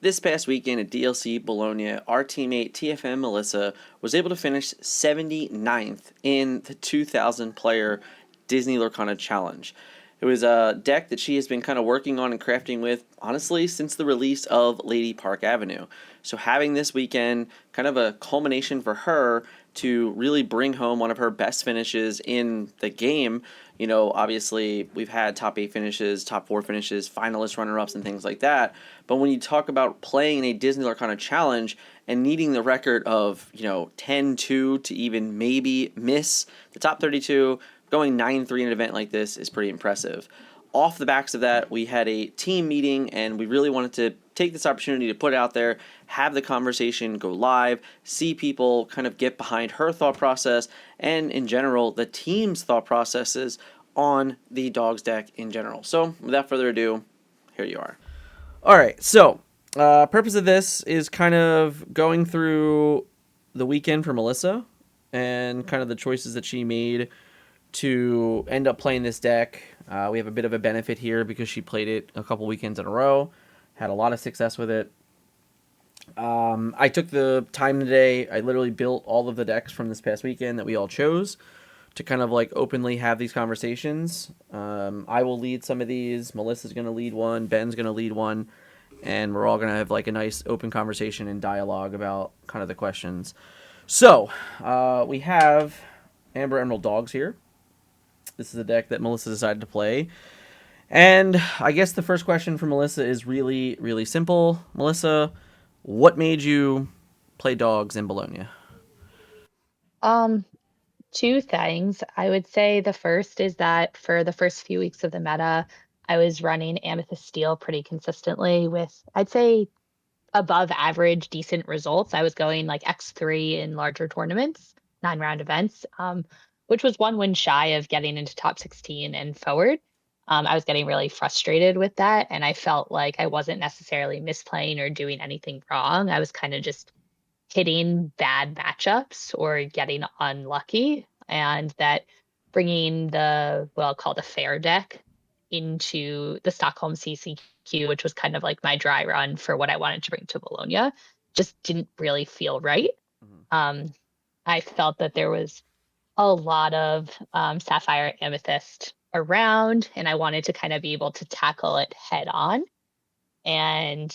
This past weekend at DLC Bologna, our teammate TFM Melissa was able to finish 79th in the 2,000 player Disney Lorcana challenge. It was a deck that she has been kind of working on and crafting with, honestly, since the release of Lady Park Avenue. So having this weekend kind of a culmination for her to really bring home one of her best finishes in the game. You know, obviously we've had top 8 finishes, top 4 finishes, finalist runner-ups and things like that. But when you talk about playing in a Disney Lorcana challenge and needing the record of, 10-2 to even maybe miss the top 32, going 9-3 in an event like this is pretty impressive. Off the backs of that, we had a team meeting, and we really wanted to take this opportunity to put it out there, have the conversation go live, see people kind of get behind her thought process, and in general, the team's thought processes on the dogs deck in general. So, without further ado, here you are. All right, so purpose of this is kind of going through the weekend for Melissa and kind of the choices that she made to end up playing this deck. We have a bit of a benefit here because she played it a couple weekends in a row, had a lot of success with it. I took the time today. I literally built all of the decks from this past weekend that we all chose to kind of like openly have these conversations. I will lead some of these. Melissa's going to lead one. Ben's going to lead one. And we're all going to have like a nice open conversation and dialogue about kind of the questions. So we have Amber Emerald Dogs here. This is a deck that Melissa decided to play. And I guess the first question for Melissa is really, really simple. Melissa, what made you play dogs in Bologna? Um, Two things. I would say the first is that for the first few weeks of the meta, I was running Amethyst Steel pretty consistently with, I'd say, above average decent results. I was going like X3 in larger tournaments, 9 round events, which was one win shy of getting into top 16 and forward. I was getting really frustrated with that, and I felt like I wasn't necessarily misplaying or doing anything wrong. I was kind of just hitting bad matchups or getting unlucky, and that bringing the well called a fair deck into the Stockholm CCQ, which was kind of like my dry run for what I wanted to bring to Bologna, just didn't really feel right. Mhm. Um, I felt that there was a lot of Sapphire Amethyst around, and I wanted to kind of be able to tackle it head on. And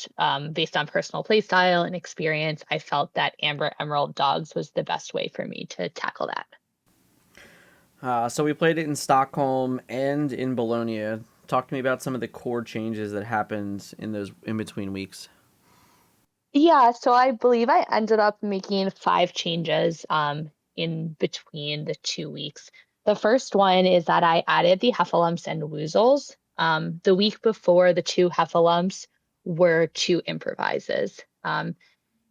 based on personal playstyle and experience, I felt that Amber Emerald Dogs was the best way for me to tackle that. So we played it in Stockholm and in Bologna. Talk to me about some of the core changes that happened in those in between weeks. Yeah, so I believe I ended up making 5 changes in between the 2 weeks. The first one is that I added the Heffalumps and Woozles. The week before, the two Heffalumps were two improvises.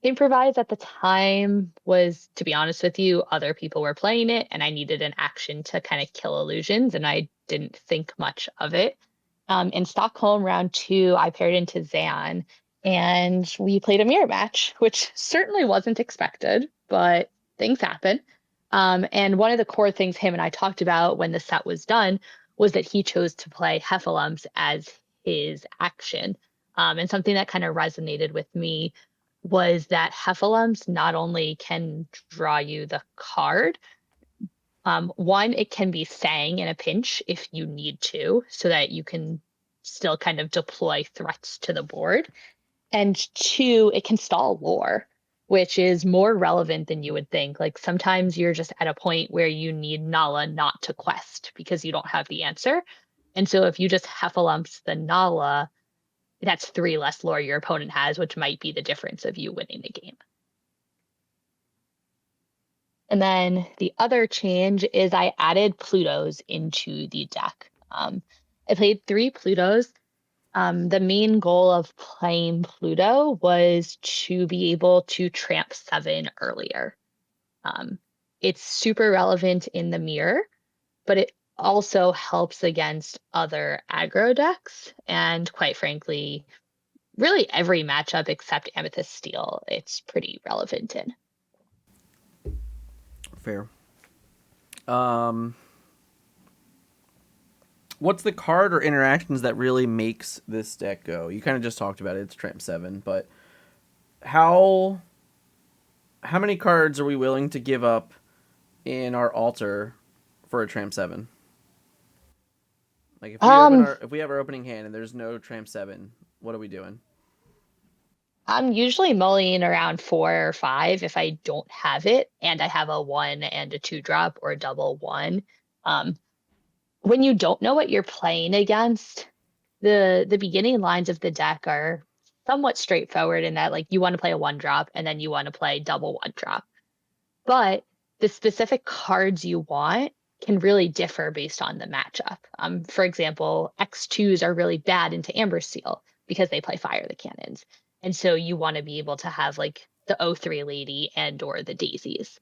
Improvise at the time was, to be honest with you, other people were playing it, and I needed an action to kind of kill illusions, and I didn't think much of it. In Stockholm round 2, I paired into Zan, and we played a mirror match, which certainly wasn't expected, but things happen. And one of the core things him and I talked about when the set was done was that he chose to play Heffalumps as his action. And something that kind of resonated with me was that Heffalumps not only can draw you the card, one, it can be Sang in a pinch if you need to, so that you can still kind of deploy threats to the board. And two, it can stall lore, which is more relevant than you would think. Like sometimes you're just at a point where you need Nala not to quest because you don't have the answer. And so if you just Heffalumps the Nala, that's 3 less lore your opponent has, which might be the difference of you winning the game. And then the other change is I added Plutos into the deck. I played 3 Plutos. The main goal of playing Pluto was to be able to tramp 7 earlier. Um, it's super relevant in the mirror, but it also helps against other aggro decks. And quite frankly, really every matchup except Amethyst Steel, it's pretty relevant in. Fair. Um, what's the card or interactions that really makes this deck go? You kind of just talked about it. It's Tramp 7, but how many cards are we willing to give up in our altar for a Tramp 7? Like Um, if we have our opening hand and there's no Tramp 7, what are we doing? I'm usually mulling around 4 or 5 if I don't have it and I have a 1 and a 2 drop or a double 1. Um, when you don't know what you're playing against, the beginning lines of the deck are somewhat straightforward in that like you want to play a 1 drop and then you want to play double 1 drop. But the specific cards you want can really differ based on the matchup. For example, X2s are really bad into Amber Seal because they play Fire the Cannons. And so you want to be able to have like the O3 Lady and or the Daisies.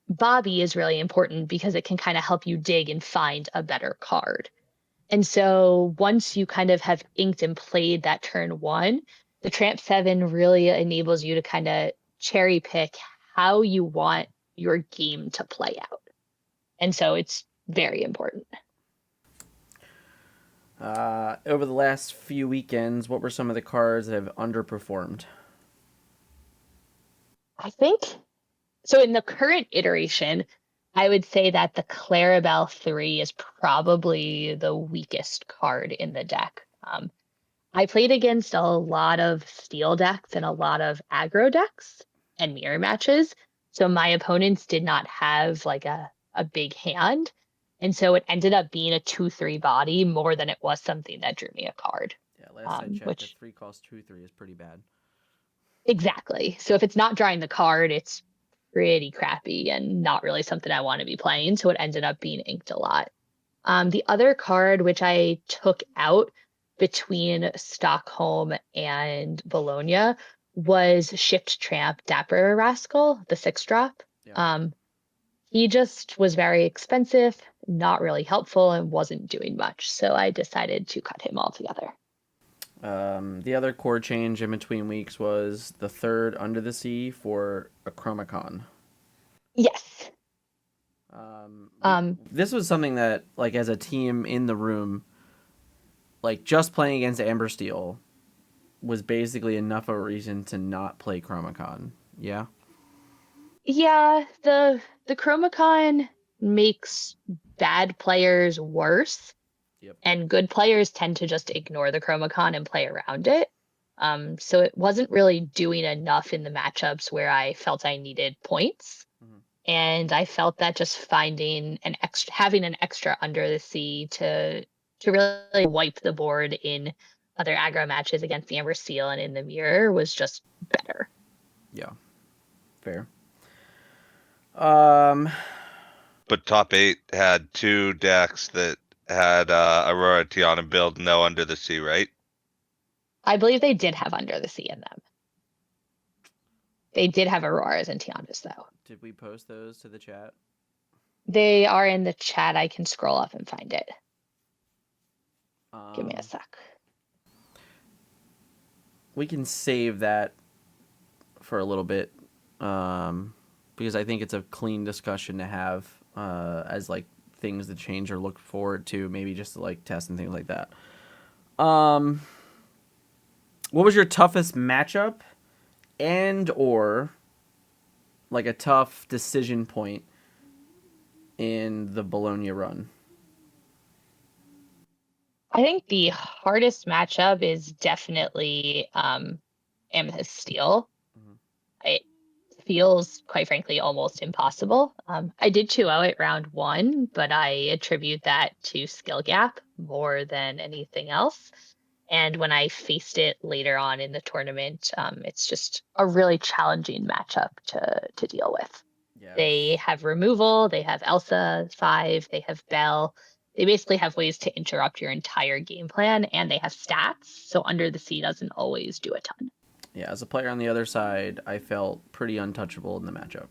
Bobby is really important because it can kind of help you dig and find a better card. And so once you kind of have inked and played that turn 1, the Tramp 7 really enables you to kind of cherry pick how you want your game to play out. And so it's very important. Over the last few weekends, what were some of the cards that have underperformed? I think so. In the current iteration, I would say that the Clarabelle 3 is probably the weakest card in the deck. I played against a lot of steel decks and a lot of aggro decks and mirror matches. So my opponents did not have like a big hand. And so it ended up being a 2/3 body more than it was something that drew me a card. Yeah, last I checked, a Which 3 cost 2/3 is pretty bad. exactly. So if it's not drawing the card, it's pretty crappy and not really something I want to be playing. So it ended up being inked a lot. The other card, which I took out between Stockholm and Bologna, was Shift Tramp Dapper Rascal, the 6 drop. Yeah. Um, he just was very expensive, not really helpful, and wasn't doing much. So I decided to cut him altogether. The other core change in between weeks was the third Under the Sea for a Chromacon. Yes. This was something that, like, as a team in the room, like, just playing against Amber Steel was basically enough of a reason to not play Chromacon. Yeah? Yeah, the Chromacon makes bad players worse Yep. and good players tend to just ignore the Chromacon and play around it. So it wasn't really doing enough in the matchups where I felt I needed points. Mm-hmm. And I felt that just finding an extra, having an extra Under the Sea to really wipe the board in other aggro matches against the Amber Seal and in the mirror was just better. Yeah. Fair. Um, But top 8 had 2 decks that had Aurora Tiana build, no Under the Sea, right? I believe they did have Under the Sea in them. They did have Auroras and Tianas though. did we post those to the chat? They are in the chat. I can scroll up and find it. Give me a sec. We can save that for a little bit, because I think it's a clean discussion to have as like things to change or look forward to, maybe just to like test and things like that. What was your toughest matchup and or like a tough decision point in the Bologna run? I think the hardest matchup is definitely Amethyst Steel. Mhm. It feels, quite frankly, almost impossible. I did 2-0 at round 1, but I attribute that to skill gap more than anything else. And when I faced it later on in the tournament, it's just a really challenging matchup to deal with. Yeah. They have removal, they have Elsa 5, they have Belle. They basically have ways to interrupt your entire game plan, and they have stats. So Under the Sea doesn't always do a ton. Yeah, as a player on the other side, I felt pretty untouchable in the matchup.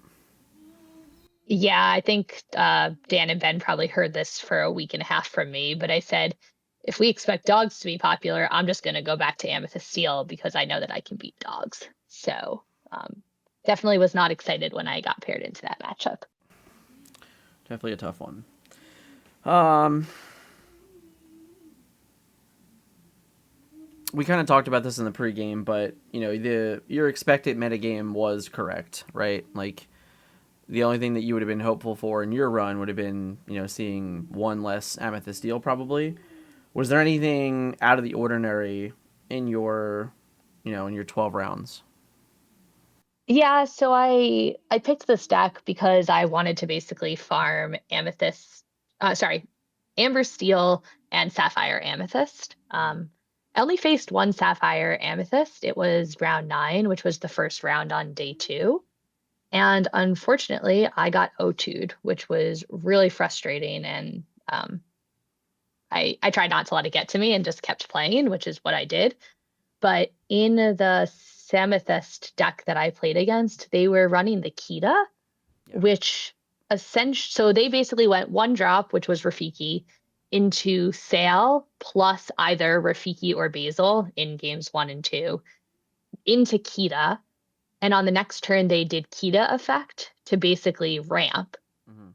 Yeah, I think Dan and Ben probably heard this for a week and a half from me, but I said, if we expect dogs to be popular, I'm just going to go back to Amethyst Steel because I know that I can beat dogs. So definitely was not excited when I got paired into that matchup. Definitely a tough one. we kind of talked about this in the pregame, but your expected metagame was correct, right? Like the only thing that you would have been hopeful for in your run would have been seeing one less Amethyst deal probably. Was there anything out of the ordinary in your in your 12 rounds? Yeah, so I picked this deck because I wanted to basically farm Amethyst, Amber Steel and Sapphire Amethyst. I only faced one Sapphire Amethyst. It was round 9, which was the first round on day 2. And unfortunately, I got O2'd, which was really frustrating. And I tried not to let it get to me and just kept playing, which is what I did. But in the Samethyst deck that I played against, they were running the Kita, which so they basically went 1 drop, which was Rafiki, into Sail plus either Rafiki or Basil in games 1 and 2, into Kita. And on the next turn, they did Kita effect to basically ramp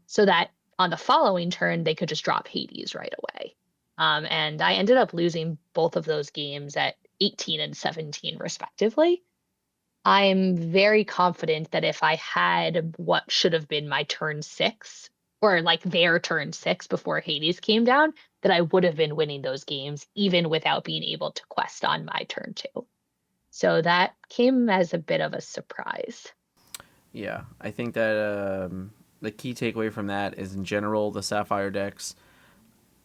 so that on the following turn, they could just drop Hades right away. And I ended up losing both of those games at 18 and 17 respectively. I'm very confident that if I had what should have been my turn 6, or like their turn 6 before Hades came down, that I would have been winning those games even without being able to quest on my turn 2. So that came as a bit of a surprise. Yeah, I think that the key takeaway from that is in general the Sapphire decks.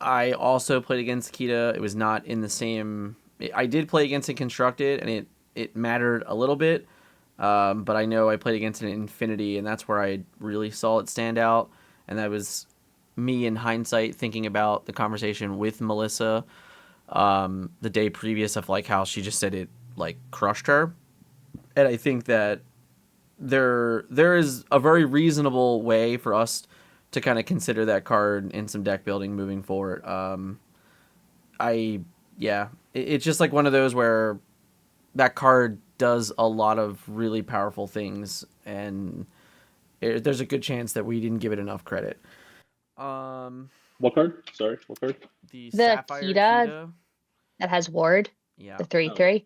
I also played against Kita. It was not in the same. I did play against it constructed, and it mattered a little bit. But I know I played against it in Infinity, and that's where I really saw it stand out. And that was me in hindsight thinking about the conversation with Melissa the day previous of like how she just said it like crushed her. And I think that there is a very reasonable way for us to kind of consider that card in some deck building moving forward. It's just like one of those where that card does a lot of really powerful things, and there's a good chance that we didn't give it enough credit. What card? Sorry, what card? The Sapphire Kita that has Ward, yeah, the 3/3.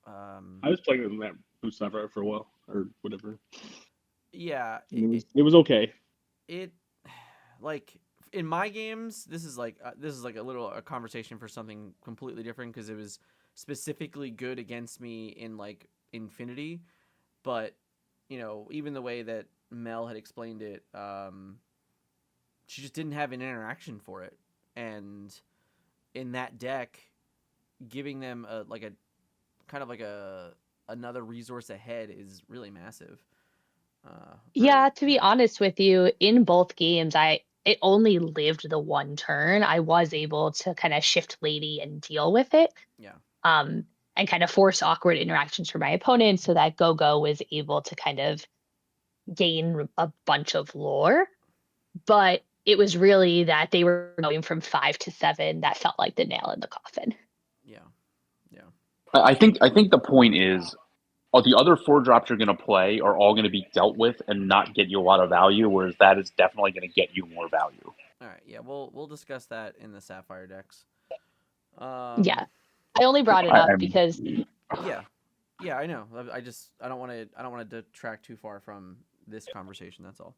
I was playing with that Blue Sapphire for a while, or whatever. Yeah, it was okay. It like in my games, this is like a conversation for something completely different because it was specifically good against me in like Infinity, but even the way that Mel had explained it, she just didn't have an interaction for it, and in that deck, giving them another resource ahead is really massive. Yeah, to be honest with you, in both games, it only lived the 1 turn. I was able to kind of shift Lady and deal with it. Yeah. And kind of force awkward interactions for my opponent so that Go-Go was able to kind of gain a bunch of lore. But it was really that they were going from 5 to 7 that felt like the nail in the coffin. Yeah. I think the point is, the other 4 drops you're going to play are all going to be dealt with and not get you a lot of value, whereas that is definitely going to get you more value. All right, yeah, we'll discuss that in the Sapphire decks. Yeah, I only brought it up because. Yeah, I know. I don't want to detract too far from this conversation. That's all.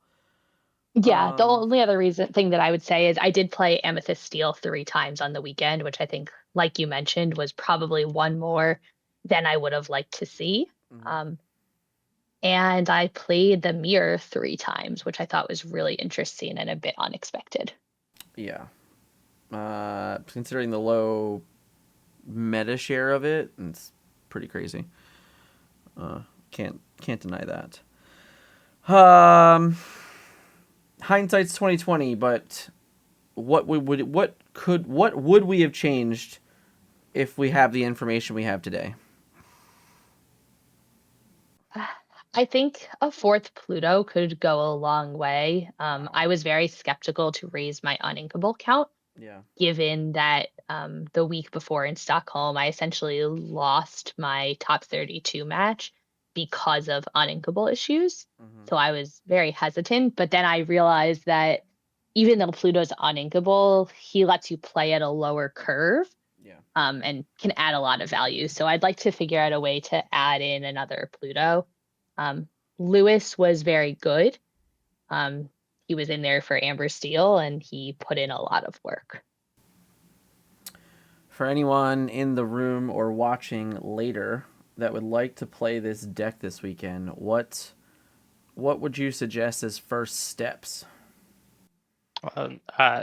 Yeah, the only other thing that I would say is I did play Amethyst Steel 3 times on the weekend, which I think, like you mentioned, was probably one more than I would have liked to see. Mm-hmm. And I played the Mirror 3 times, which I thought was really interesting and a bit unexpected. Yeah. Considering the low meta share of it, it's pretty crazy. Can't deny that. Hindsight's 2020, but what would we have changed if we have the information we have today? I think a 4th Pluto could go a long way. I was very skeptical to raise my uninkable count. Yeah. Given that the week before in Stockholm, I essentially lost my top 32 match because of uninkable issues. Mm-hmm. So I was very hesitant. But then I realized that even though Pluto's uninkable, he lets you play at a lower curve. Yeah. and can add a lot of value. So I'd like to figure out a way to add in another Pluto. Lewis was very good. He was in there for Amber Steel, and he put in a lot of work. For anyone in the room or watching later that would like to play this deck this weekend, what would you suggest as first steps?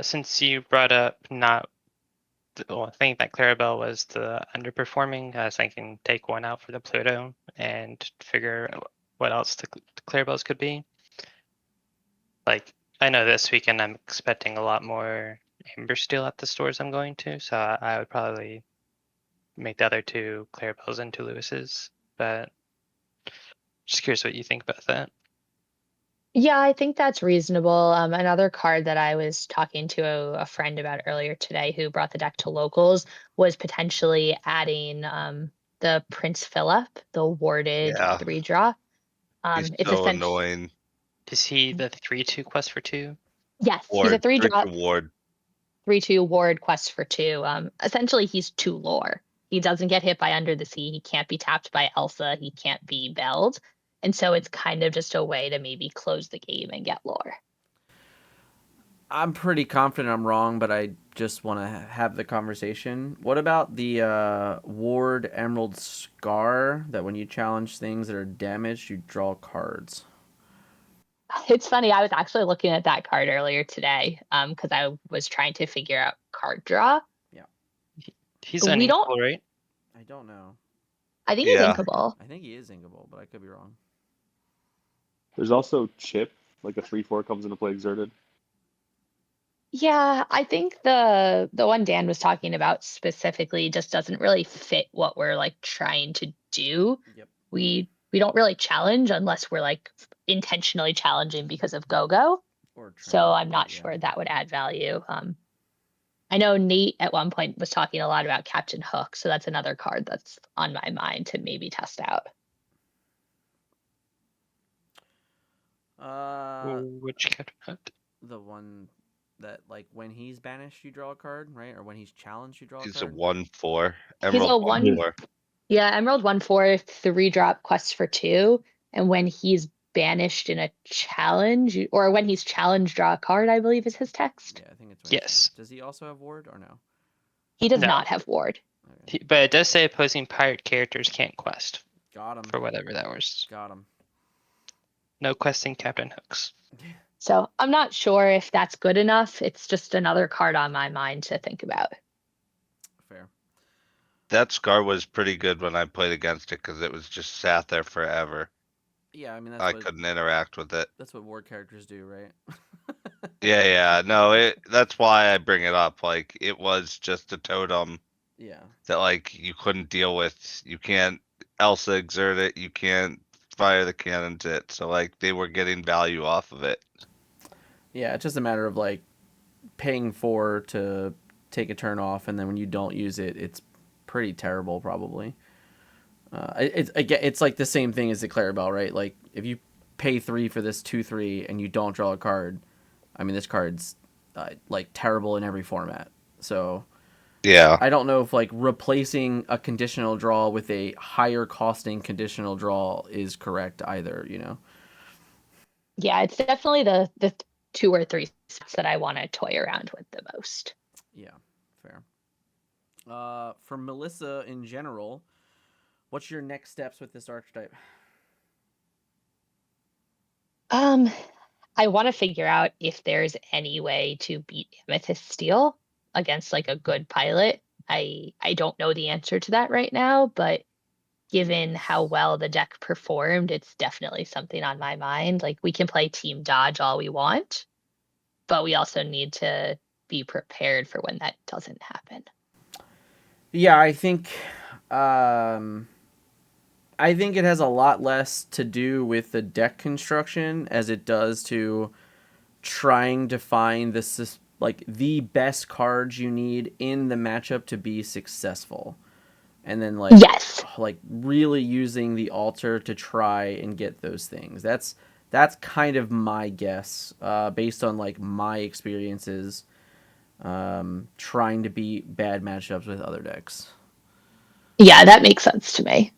Since you brought up not, I think that Clarabelle was the underperforming, I was thinking take one out for the Pluto and figure what else the Clarabelles could be. Like, I know this weekend I'm expecting a lot more Amber Steel at the stores I'm going to, so I would probably make the other two Clarabelles into Lewis's, but just curious what you think about that. Yeah, I think that's reasonable. Another card that I was talking to a friend about earlier today who brought the deck to locals was potentially adding the Prince Philip, the warded Yeah. 3-draw. He's It's so annoying. Is he the 3/2 quest for 2? Yes, he's a Ward, 3-draw, 3/2 ward. 3/2 ward quest for 2. Essentially, he's 2 lore. He doesn't get hit by Under the Sea. He can't be tapped by Elsa. He can't be belled. And so it's kind of just a way to maybe close the game and get lore. I'm pretty confident I'm wrong, but I just want to have the conversation. What about the Ward Emerald Scar, that when you challenge things that are damaged, you draw cards? It's funny, I was actually looking at that card earlier today because I was trying to figure out card draw. Yeah. He's We don't- unequal, right? I don't know. I think he's Yeah. inkable. I think he is inkable, but I could be wrong. There's also Chip, like a 3/4 comes into play exerted. Yeah, I think the one Dan was talking about specifically just doesn't really fit what we're like trying to do. Yep. We don't really challenge unless we're like intentionally challenging because of go-go. Or So Tramp, I'm not yeah. sure that would add value. I know Nate at one point was talking a lot about Captain Hook, so that's another card that's on my mind to maybe test out. Which Captain Hook? The one that, like, when he's banished, you draw a card, right? Or when he's challenged, you draw a He's a card? 1/4. He's Emerald a 1/4. Yeah, Emerald 1/4, 3-drop quest for 2, and when he's banished in a challenge, or when he's challenged, draw a card, I believe is his text. Yeah, I think it's when Yes. Does he also have Ward or no? He does No. not have ward. Okay. But it does say opposing pirate characters can't quest Got him. for whatever that was. Got him. No questing Captain Hooks. So I'm not sure if that's good enough. It's just another card on my mind to think about. Fair. That Scar was pretty good when I played against it because it was just sat there forever. Yeah, I mean, I couldn't interact with it. that's what Ward characters do, right? Yeah. No, that's why I bring it up. Like, it was just a totem Yeah. that, like, you couldn't deal with. You can't Elsa exert it. You can't fire the cannons it. So, like, they were getting value off of it. Yeah, it's just a matter of, like, paying 4 to take a turn off, and then when you don't use it, it's pretty terrible, probably. It's like the same thing as the Clarabelle, right? Like, if you pay 3 for this 2/3 and you don't draw a card, I mean, this card's like terrible in every format. So Yeah. I don't know if like replacing a conditional draw with a higher costing conditional draw is correct either, you know? Yeah, it's definitely the 2 or 3 spots that I want to toy around with the most. Yeah, fair. For Melissa in general, what's your next steps with this archetype? I want to figure out if there's any way to beat Amethyst Steel against like a good pilot. I don't know the answer to that right now, but given how well the deck performed, it's definitely something on my mind. Like, we can play team dodge all we want, but we also need to be prepared for when that doesn't happen. Yeah, I think it has a lot less to do with the deck construction as it does to trying to find this like the best cards you need in the matchup to be successful. And then Yes. like really using the altar to try and get those things. That's kind of my guess, based on like my experiences. trying to beat bad matchups with other decks. Yeah, that makes sense to me.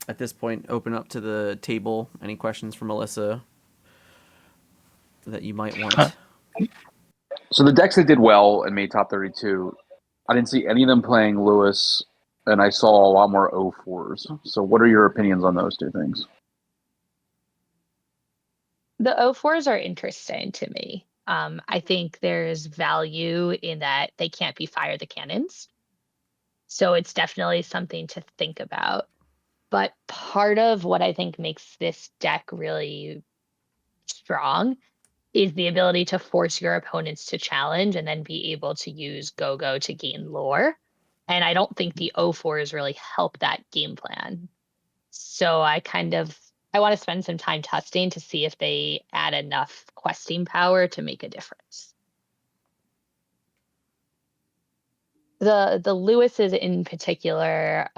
At this point, open up to the table. Any questions for Melissa that you might want? So the decks that did well and made top 32, I didn't see any of them playing Lewis, and I saw a lot more O4s. So what are your opinions on those two things? The O4s are interesting to me. I think there's value in that they can't be fire the cannons. So it's definitely something to think about. But part of what I think makes this deck really strong is the ability to force your opponents to challenge and then be able to use go-go to gain lore. And I don't think the O4s really help that game plan. So I want to spend some time testing to see if they add enough questing power to make a difference. The Lewises in particular,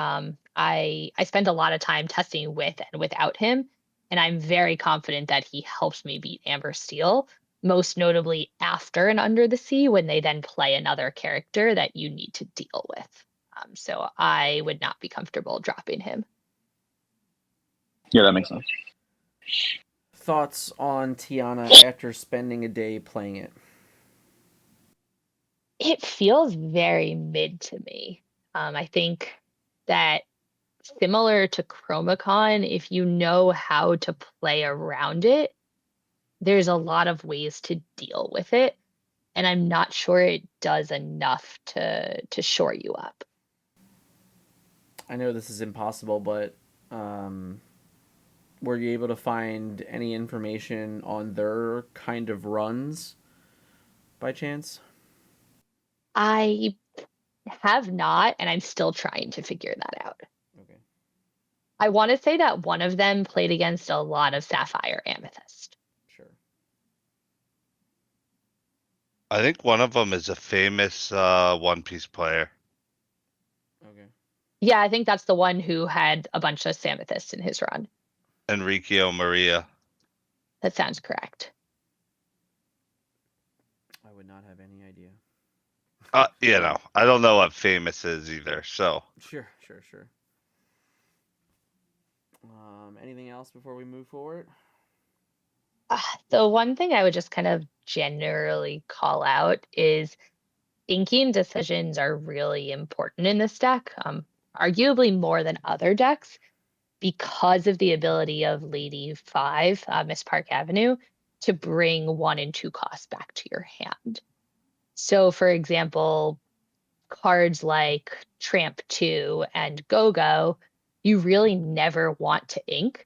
I spent a lot of time testing with and without him, and I'm very confident that he helps me beat Amber Steel, most notably after and Under the Sea when they then play another character that you need to deal with. So I would not be comfortable dropping him. Yeah, that makes sense. Thoughts on Tiana after spending a day playing it? It feels very mid to me. I think that similar to Chromacon, if you know how to play around it, there's a lot of ways to deal with it. And I'm not sure it does enough to shore you up. I know this is impossible, but were you able to find any information on their kind of runs by chance? I have not, and I'm still trying to figure that out. Okay. I want to say that one of them played against a lot of Sapphire Amethyst. Sure. I think one of them is a famous One Piece player. Okay. Yeah, I think that's the one who had a bunch of Samethysts in his run. Enriqueo Maria. That sounds correct. I would not have any idea. I don't know what famous is either. So Sure. Anything else before we move forward? The one thing I would just kind of generally call out is inking decisions are really important in this deck, arguably more than other decks because of the ability of Lady 5, Miss Park Avenue, to bring 1 and 2 costs back to your hand. So, for example, cards like Tramp 2 and Go-Go, you really never want to ink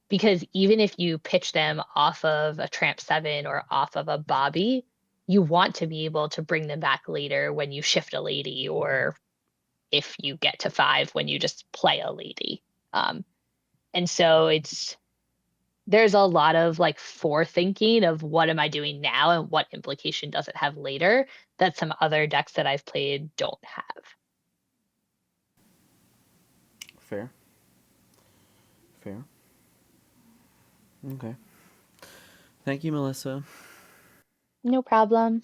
because even if you pitch them off of a Tramp 7 or off of a Bobby, you want to be able to bring them back later when you shift a lady or if you get to 5 when you just play a lady. And so there's a lot of like forethinking of what am I doing now and what implication does it have later that some other decks that I've played don't have. Fair. Okay. Thank you, Melissa. No problem.